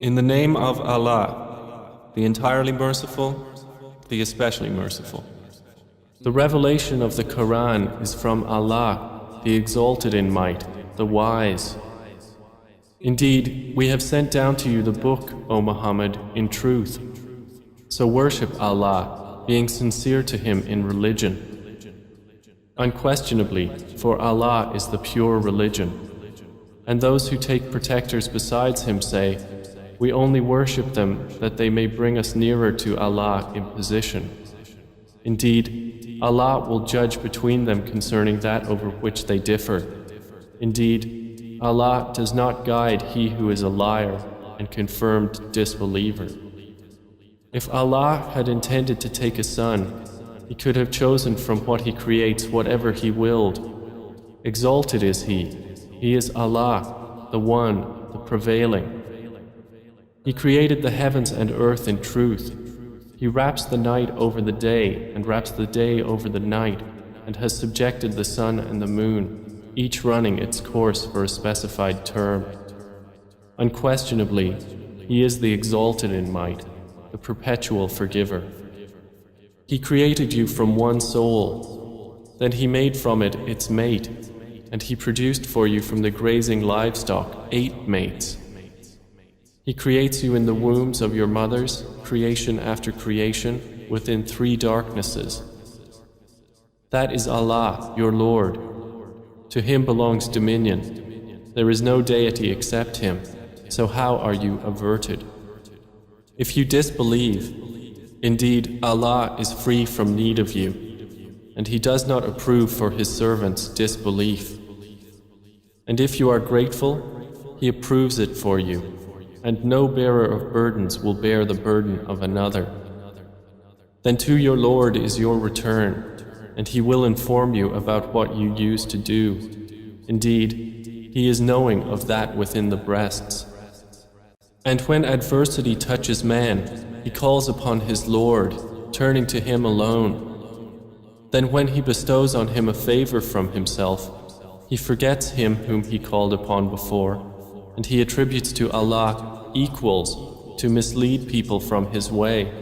In the name of Allah, the entirely merciful, the especially merciful. The revelation of the Quran is from Allah, the exalted in might, the wise. Indeed, we have sent down to you the book, O Muhammad, in truth. So worship Allah, being sincere to Him in religion. Unquestionably, for Allah is the pure religion. And those who take protectors besides Him say, we only worship them that they may bring us nearer to Allah in position. Indeed, Allah will judge between them concerning that over which they differ. Indeed, Allah does not guide he who is a liar and confirmed disbeliever. If Allah had intended to take a son, He could have chosen from what He creates whatever He willed. Exalted is He. He is Allah, the One, the Prevailing. He created the heavens and earth in truth. He wraps the night over the day and wraps the day over the night, and has subjected the sun and the moon, each running its course for a specified term. Unquestionably, He is the exalted in might, the perpetual forgiver. He created you from one soul, then He made from it its mate, and He produced for you from the grazing livestock 8 mates. He creates you in the wombs of your mothers, creation after creation, within 3 darknesses. That is Allah, your Lord. To Him belongs dominion. There is no deity except Him, so how are you averted? If you disbelieve, indeed Allah is free from need of you, and He does not approve for His servants disbelief. And if you are grateful, He approves it for you. And no bearer of burdens will bear the burden of another. Then to your Lord is your return, and He will inform you about what you used to do. Indeed, He is knowing of that within the breasts. And when adversity touches man, he calls upon his Lord, turning to Him alone. Then when He bestows on him a favor from Himself, he forgets Him whom he called upon before, and he attributes to Allah equals to mislead people from His way.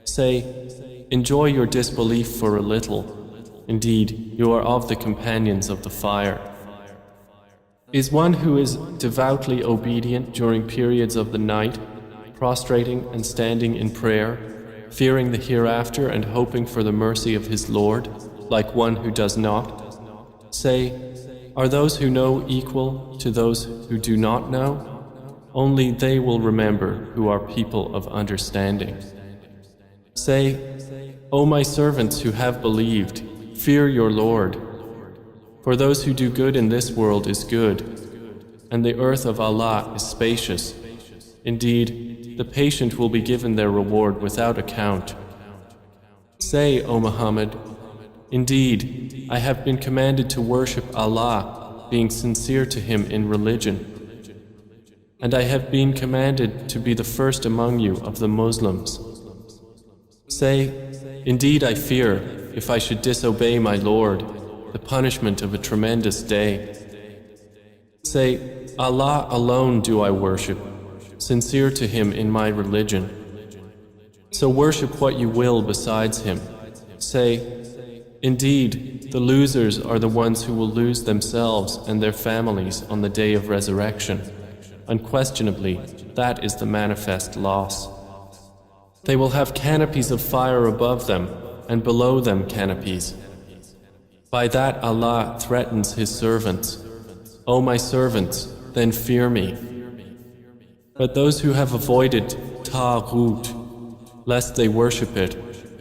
Say, enjoy your disbelief for a little. Indeed, you are of the companions of the fire. Is one who is devoutly obedient during periods of the night, prostrating and standing in prayer, fearing the hereafter and hoping for the mercy of his Lord, like one who does not? Say, are those who know equal to those who do not know? Only they will remember who are people of understanding. Say, O my servants who have believed, fear your Lord. For those who do good in this world is good, and the earth of Allah is spacious. Indeed, the patient will be given their reward without account. Say, O Muhammad, indeed, I have been commanded to worship Allah, being sincere to Him in religion. And I have been commanded to be the first among you of the Muslims. Say, indeed I fear, if I should disobey my Lord, the punishment of a tremendous day. Say, Allah alone do I worship, sincere to Him in my religion. So worship what you will besides Him. Say, indeed, the losers are the ones who will lose themselves and their families on the day of resurrection. Unquestionably, that is the manifest loss. They will have canopies of fire above them, and below them canopies. By that Allah threatens His servants. O my servants, then fear me. But those who have avoided Tauhid, lest they worship it,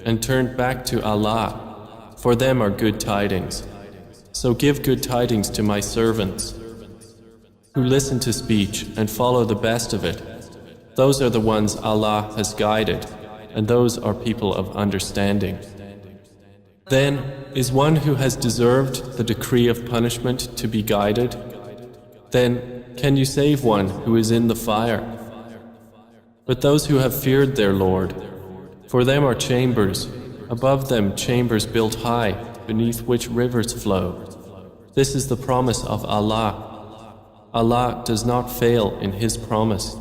and turned back to Allah, for them are good tidings. So give good tidings to my servants, who listen to speech and follow the best of it. Those are the ones Allah has guided, and those are people of understanding. Then, is one who has deserved the decree of punishment to be guided? Then, can you save one who is in the fire? But those who have feared their Lord, for them are chambers, above them chambers built high, beneath which rivers flow. This is the promise of Allah. Allah does not fail in His promise.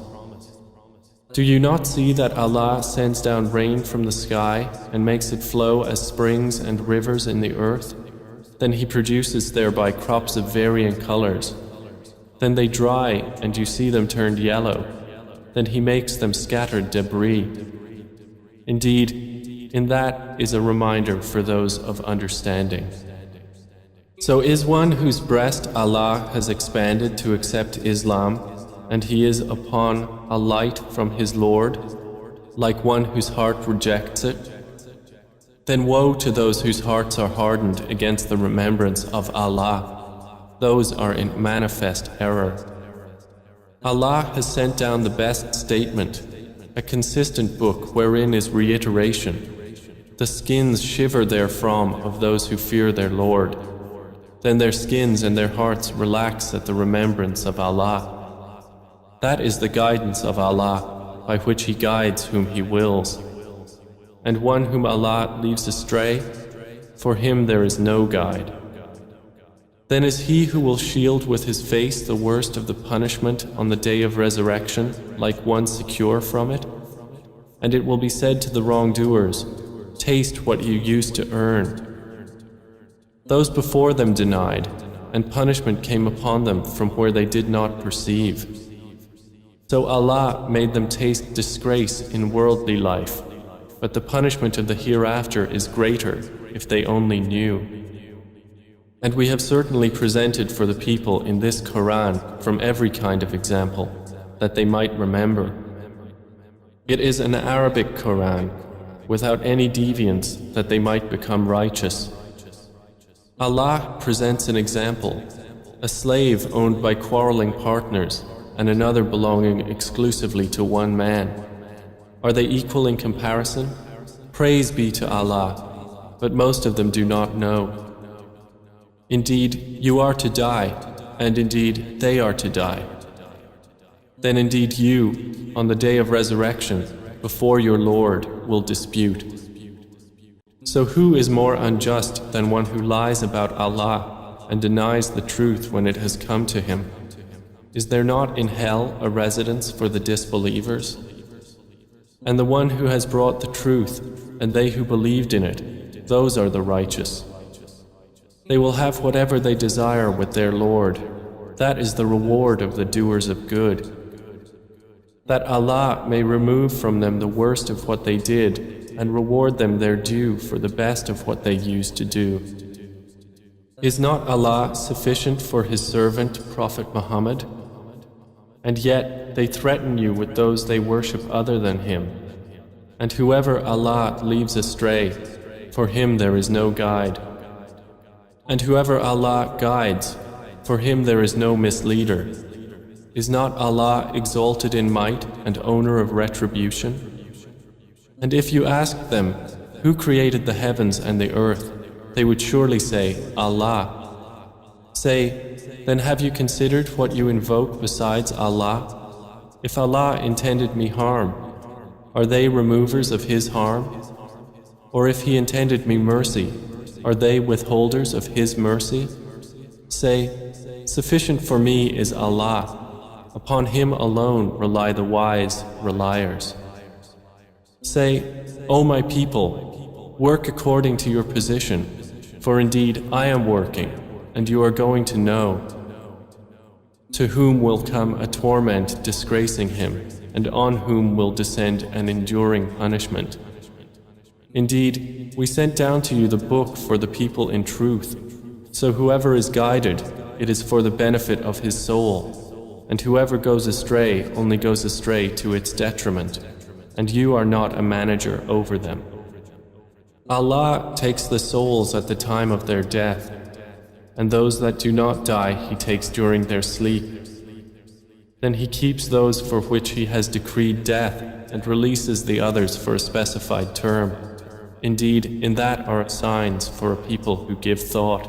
Do you not see that Allah sends down rain from the sky and makes it flow as springs and rivers in the earth? Then He produces thereby crops of varying colors. Then they dry and you see them turned yellow. Then He makes them scattered debris. Indeed, in that is a reminder for those of understanding. So is one whose breast Allah has expanded to accept Islam, and he is upon a light from his Lord, like one whose heart rejects it? Then woe to those whose hearts are hardened against the remembrance of Allah. Those are in manifest error. Allah has sent down the best statement, a consistent book wherein is reiteration. The skins shiver therefrom of those who fear their Lord. Then their skins and their hearts relax at the remembrance of Allah. That is the guidance of Allah, by which He guides whom He wills. And one whom Allah leaves astray, for him there is no guide. Then is he who will shield with his face the worst of the punishment on the day of resurrection, like one secure from it? And it will be said to the wrongdoers, taste what you used to earn. Those before them denied, and punishment came upon them from where they did not perceive. So Allah made them taste disgrace in worldly life, but the punishment of the hereafter is greater if they only knew. And we have certainly presented for the people in this Quran from every kind of example, that they might remember. It is an Arabic Quran, without any deviance, that they might become righteous. Allah presents an example, a slave owned by quarreling partners, and another belonging exclusively to one man. Are they equal in comparison? Praise be to Allah, but most of them do not know. Indeed, you are to die, and indeed they are to die. Then indeed you, on the day of resurrection, before your Lord, will dispute. So who is more unjust than one who lies about Allah and denies the truth when it has come to him? Is there not in hell a residence for the disbelievers? And the one who has brought the truth, and they who believed in it, those are the righteous. They will have whatever they desire with their Lord. That is the reward of the doers of good. That Allah may remove from them the worst of what they did, and reward them their due for the best of what they used to do. Is not Allah sufficient for His servant, Prophet Muhammad? And yet they threaten you with those they worship other than Him. And whoever Allah leaves astray, for him there is no guide. And whoever Allah guides, for him there is no misleader. Is not Allah exalted in might and owner of retribution? And if you ask them, who created the heavens and the earth, they would surely say, Allah. Say, then have you considered what you invoke besides Allah? If Allah intended me harm, are they removers of His harm? Or if He intended me mercy, are they withholders of His mercy? Say, sufficient for me is Allah. Upon Him alone rely the wise reliers. Say, O my people, work according to your position, for indeed I am working, and you are going to know. To whom will come a torment disgracing him, and on whom will descend an enduring punishment. Indeed, we sent down to you the book for the people in truth, so whoever is guided, it is for the benefit of his soul, and whoever goes astray only goes astray to its detriment, and you are not a manager over them. Allah takes the souls at the time of their death, and those that do not die He takes during their sleep. Then He keeps those for which He has decreed death and releases the others for a specified term. Indeed, in that are signs for a people who give thought.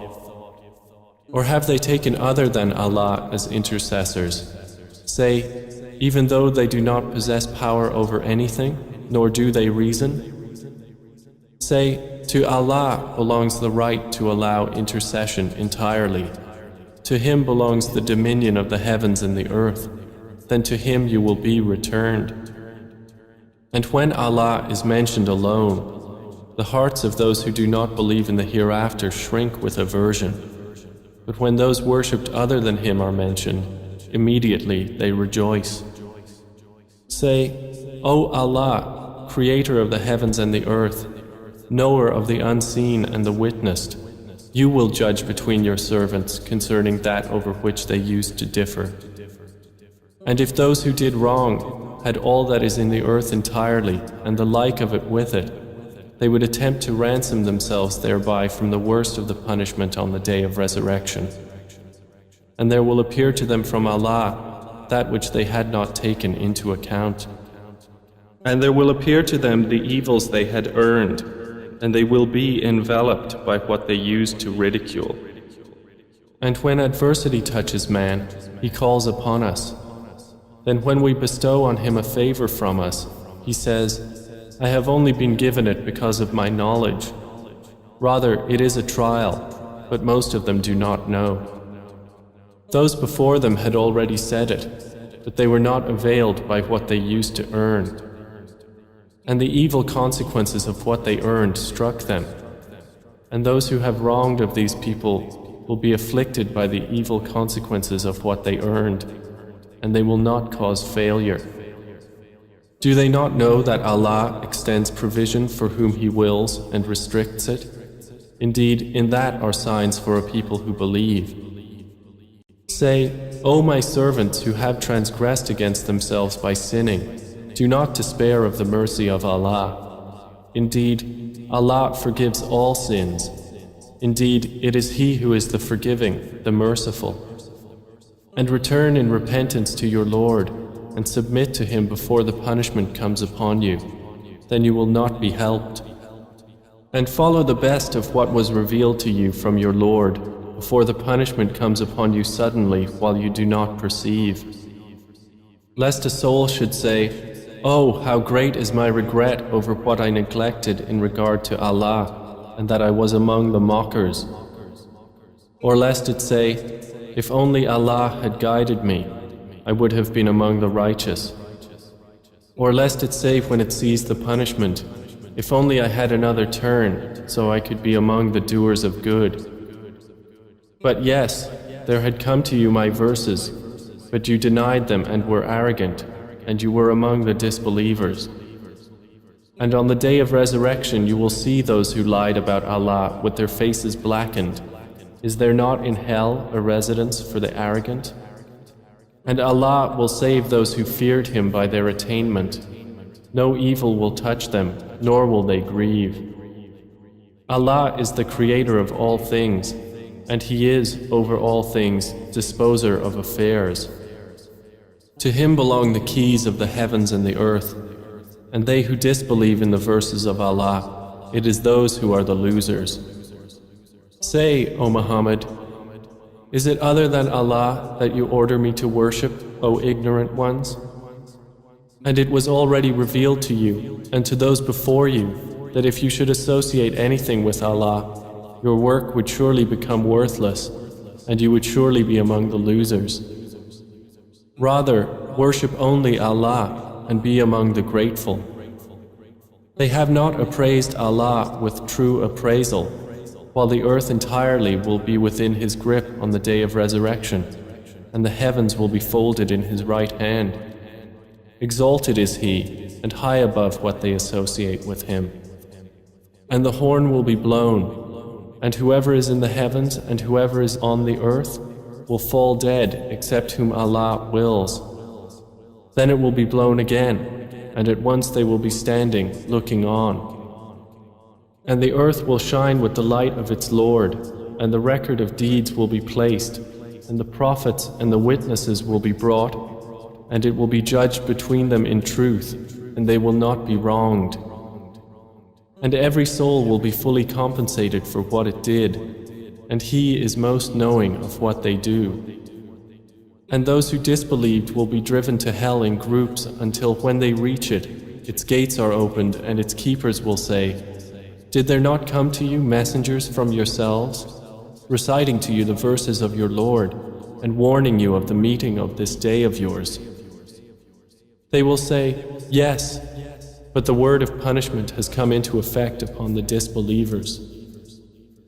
Or have they taken other than Allah as intercessors? Say, even though they do not possess power over anything, nor do they reason? Say, to Allah belongs the right to allow intercession entirely. To Him belongs the dominion of the heavens and the earth. Then to Him you will be returned. And when Allah is mentioned alone, the hearts of those who do not believe in the hereafter shrink with aversion. But when those worshipped other than Him are mentioned, immediately they rejoice. Say, O Allah, Creator of the heavens and the earth, Knower of the unseen and the witnessed, You will judge between Your servants concerning that over which they used to differ. And if those who did wrong had all that is in the earth entirely and the like of it with it, they would attempt to ransom themselves thereby from the worst of the punishment on the day of resurrection. And there will appear to them from Allah that which they had not taken into account. And there will appear to them the evils they had earned, and they will be enveloped by what they used to ridicule. And when adversity touches man, he calls upon us. Then when we bestow on him a favor from us, he says, I have only been given it because of my knowledge. Rather, it is a trial, but most of them do not know. Those before them had already said it, but they were not availed by what they used to earn. And the evil consequences of what they earned struck them. And those who have wronged of these people will be afflicted by the evil consequences of what they earned, and they will not cause failure. Do they not know that Allah extends provision for whom He wills and restricts it? Indeed, in that are signs for a people who believe. Say, O my servants who have transgressed against themselves by sinning, do not despair of the mercy of Allah. Indeed, Allah forgives all sins. Indeed, it is He who is the forgiving, the merciful. And return in repentance to your Lord, and submit to Him before the punishment comes upon you. Then you will not be helped. And follow the best of what was revealed to you from your Lord, before the punishment comes upon you suddenly while you do not perceive. Lest a soul should say, Oh, how great is my regret over what I neglected in regard to Allah, and that I was among the mockers. Or lest it say, If only Allah had guided me, I would have been among the righteous. Or lest it say when it sees the punishment, If only I had another turn, so I could be among the doers of good. But yes, there had come to you my verses, but you denied them and were arrogant, and you were among the disbelievers. And on the day of resurrection you will see those who lied about Allah with their faces blackened. Is there not in hell a residence for the arrogant? And Allah will save those who feared Him by their attainment. No evil will touch them, nor will they grieve. Allah is the Creator of all things, and He is, over all things, disposer of affairs. To Him belong the keys of the heavens and the earth, and they who disbelieve in the verses of Allah, it is those who are the losers. Say, O Muhammad, is it other than Allah that you order me to worship, O ignorant ones? And it was already revealed to you and to those before you that if you should associate anything with Allah, your work would surely become worthless, and you would surely be among the losers. Rather, worship only Allah and be among the grateful. They have not appraised Allah with true appraisal, while the earth entirely will be within His grip on the day of resurrection, and the heavens will be folded in His right hand. Exalted is He, and high above what they associate with Him. And the horn will be blown, and whoever is in the heavens and whoever is on the earth will fall dead except whom Allah wills. Then it will be blown again, and at once they will be standing, looking on. And the earth will shine with the light of its Lord, and the record of deeds will be placed, and the prophets and the witnesses will be brought, and it will be judged between them in truth, and they will not be wronged. And every soul will be fully compensated for what it did, and He is most knowing of what they do. And those who disbelieved will be driven to hell in groups until when they reach it, its gates are opened and its keepers will say, Did there not come to you messengers from yourselves, reciting to you the verses of your Lord, and warning you of the meeting of this day of yours? They will say, Yes, but the word of punishment has come into effect upon the disbelievers.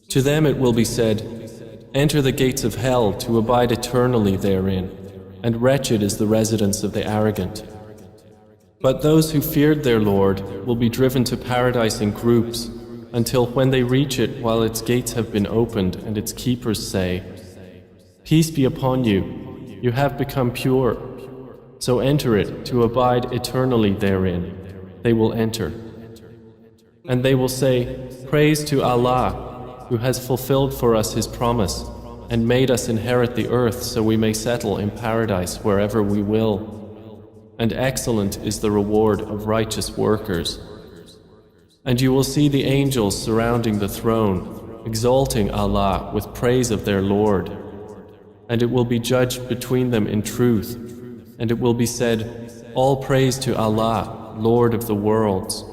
To them it will be said, "Enter the gates of hell to abide eternally therein, and wretched is the residence of the arrogant." But those who feared their Lord will be driven to paradise in groups, until when they reach it while its gates have been opened and its keepers say, "Peace be upon you, you have become pure, so enter it to abide eternally therein," they will enter. And they will say, "Praise to Allah, who has fulfilled for us His promise and made us inherit the earth so we may settle in paradise wherever we will. And excellent is the reward of righteous workers." And you will see the angels surrounding the throne, exalting Allah with praise of their Lord. And it will be judged between them in truth, and it will be said, "All praise to Allah, Lord of the worlds."